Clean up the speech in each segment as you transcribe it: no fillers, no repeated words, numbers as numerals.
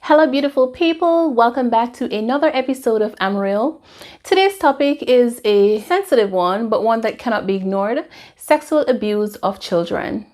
Hello beautiful people, welcome back to another episode of I'm Real. Today's topic is a sensitive one, but one that cannot be ignored: sexual abuse of children.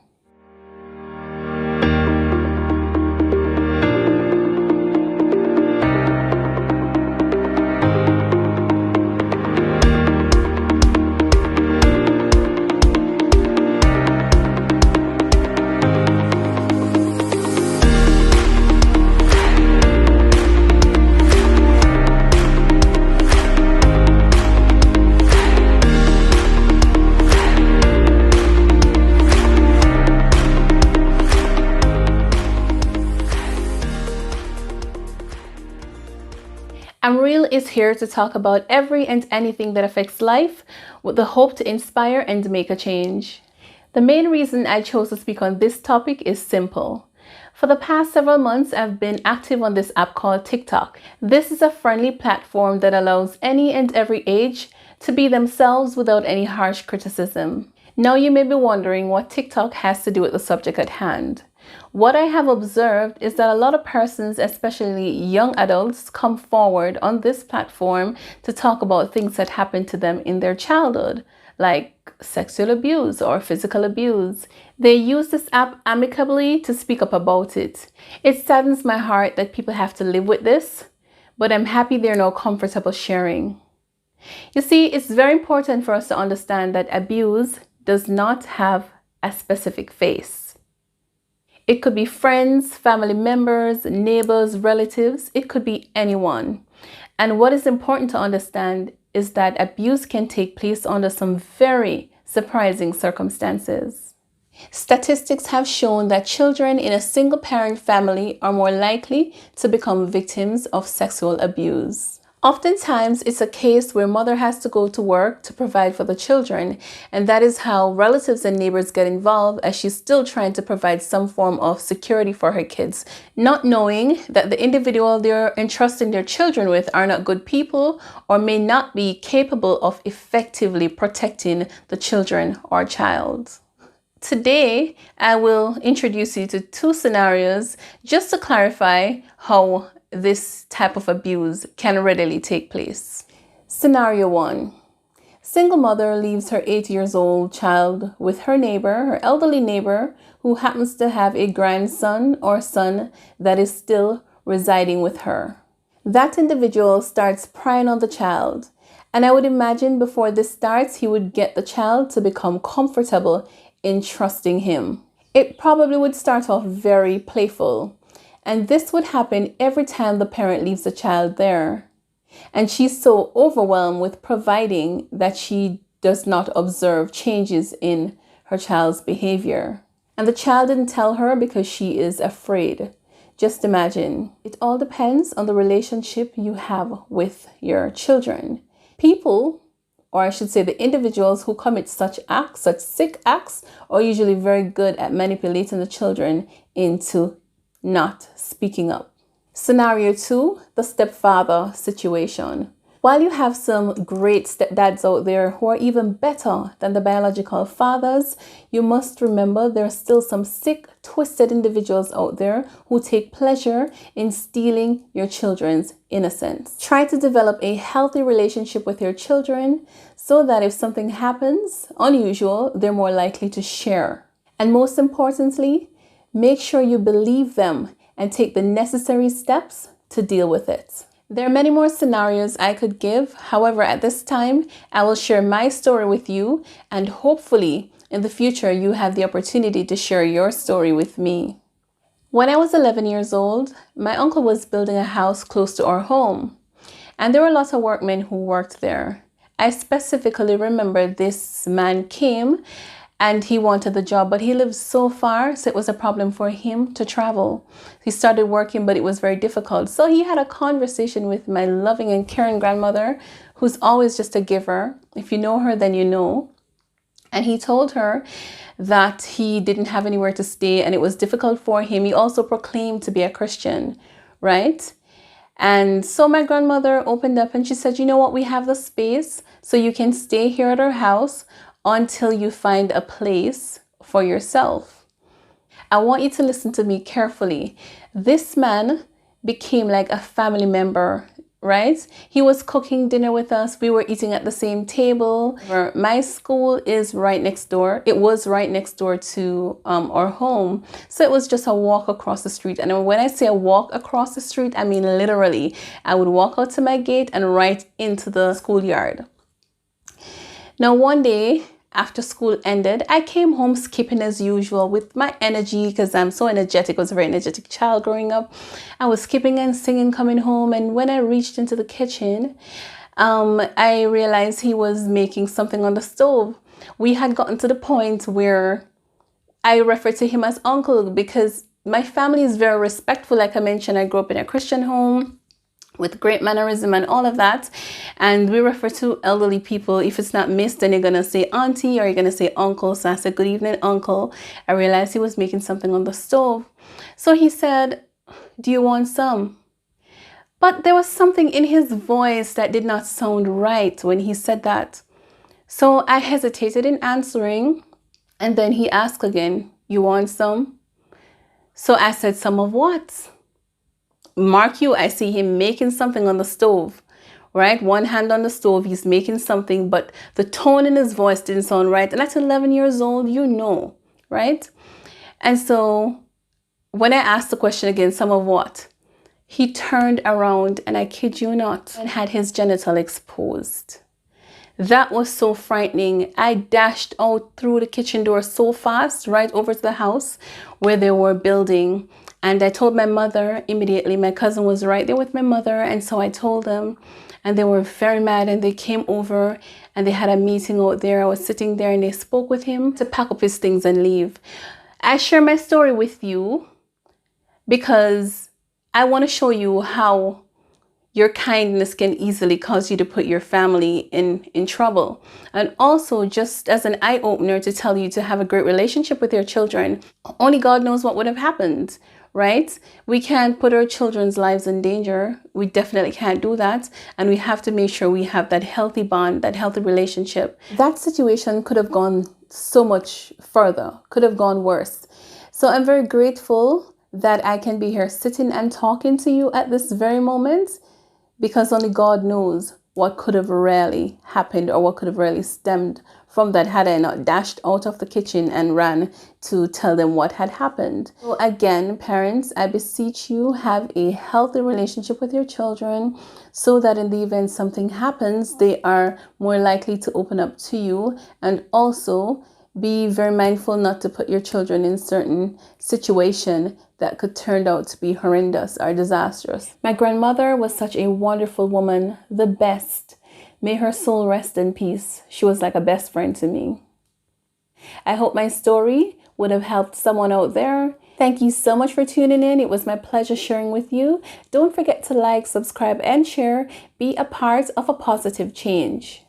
I'm Real is here to talk about every and anything that affects life with the hope to inspire and make a change. The main reason I chose to speak on this topic is simple. For the past several months, I've been active on this app called TikTok. This is a friendly platform that allows any and every age to be themselves without any harsh criticism. Now you may be wondering what TikTok has to do with the subject at hand. What I have observed is that a lot of persons, especially young adults, come forward on this platform to talk about things that happened to them in their childhood, like sexual abuse or physical abuse. They use this app amicably to speak up about it. It saddens my heart that people have to live with this, but I'm happy they're now comfortable sharing. You see, it's very important for us to understand that abuse does not have a specific face. It could be friends, family members, neighbors, relatives. It could be anyone. And what is important to understand is that abuse can take place under some very surprising circumstances. Statistics have shown that children in a single-parent family are more likely to become victims of sexual abuse. Oftentimes, it's a case where mother has to go to work to provide for the children, and that is how relatives and neighbors get involved, as she's still trying to provide some form of security for her kids, not knowing that the individual they're entrusting their children with are not good people or may not be capable of effectively protecting the children or child. Today, I will introduce you to two scenarios just to clarify how this type of abuse can readily take place. Scenario 1. Single mother leaves her 8 years old child with her neighbor, her elderly neighbor, who happens to have a grandson or son that is still residing with her. That individual starts prying on the child, and I would imagine before this starts, he would get the child to become comfortable in trusting him. It probably would start off very playful. And this would happen every time the parent leaves the child there. And she's so overwhelmed with providing that she does not observe changes in her child's behavior. And the child didn't tell her because she is afraid. Just imagine. It all depends on the relationship you have with your children. People, or I should say the individuals who commit such acts, such sick acts, are usually very good at manipulating the children into not speaking up. Scenario 2, the stepfather situation. While you have some great stepdads out there who are even better than the biological fathers, you must remember there are still some sick, twisted individuals out there who take pleasure in stealing your children's innocence. Try to develop a healthy relationship with your children so that if something happens unusual, they're more likely to share. And most importantly, make sure you believe them and take the necessary steps to deal with it. There are many more scenarios I could give. However, at this time, I will share my story with you, and hopefully in the future, you have the opportunity to share your story with me. When I was 11 years old, my uncle was building a house close to our home, and there were lots of workmen who worked there. I specifically remember this man came and he wanted the job, but he lived so far, so it was a problem for him to travel. He started working, but it was very difficult. So he had a conversation with my loving and caring grandmother, who's always just a giver. If you know her, then you know. And he told her that he didn't have anywhere to stay and it was difficult for him. He also proclaimed to be a Christian, right? And so my grandmother opened up and she said, you know what, we have the space, so you can stay here at our house until you find a place for yourself. I want you to listen to me carefully. This man became like a family member, right? He was cooking dinner with us. We were eating at the same table. My school is right next door. It was right next door to our home. So it was just a walk across the street. And when I say a walk across the street, I mean literally. I would walk out to my gate and right into the schoolyard. Now, one day after school ended, I came home skipping as usual with my energy because I'm so energetic. I was a very energetic child growing up. I was skipping and singing coming home. And when I reached into the kitchen, I realized he was making something on the stove. We had gotten to the point where I refer to him as uncle because my family is very respectful. Like I mentioned, I grew up in a Christian home with great mannerism and all of that. And we refer to elderly people. If it's not miss, then you're going to say auntie or you're going to say uncle. So I said, good evening, uncle. I realized he was making something on the stove. So he said, do you want some? But there was something in his voice that did not sound right when he said that. So I hesitated in answering. And then he asked again, you want some? So I said, some of what? Mark you, I see him making something on the stove, right? One hand on the stove, he's making something, but the tone in his voice didn't sound right. And at 11 years old, you know, right? And so when I asked the question again, some of what? He turned around and I kid you not, and had his genital exposed. That was so frightening. I dashed out through the kitchen door so fast, right over to the house where they were building. And I told my mother immediately. My cousin was right there with my mother. And so I told them, and they were very mad. And they came over and they had a meeting out there. I was sitting there and they spoke with him to pack up his things and leave. I share my story with you because I want to show you how your kindness can easily cause you to put your family in trouble. And also just as an eye-opener to tell you to have a great relationship with your children. Only God knows what would have happened, right? We can't put our children's lives in danger. We definitely can't do that. And we have to make sure we have that healthy bond, that healthy relationship. That situation could have gone so much further, could have gone worse. So I'm very grateful that I can be here sitting and talking to you at this very moment, because only God knows what could have really happened or what could have really stemmed from that had I not dashed out of the kitchen and ran to tell them what had happened. So again, parents, I beseech you, have a healthy relationship with your children so that in the event something happens, they are more likely to open up to you. And also be very mindful not to put your children in certain situation that could turn out to be horrendous or disastrous. My grandmother was such a wonderful woman, the best. May her soul rest in peace. She was like a best friend to me. I hope my story would have helped someone out there. Thank you so much for tuning in. It was my pleasure sharing with you. Don't forget to like, subscribe, and share. Be a part of a positive change.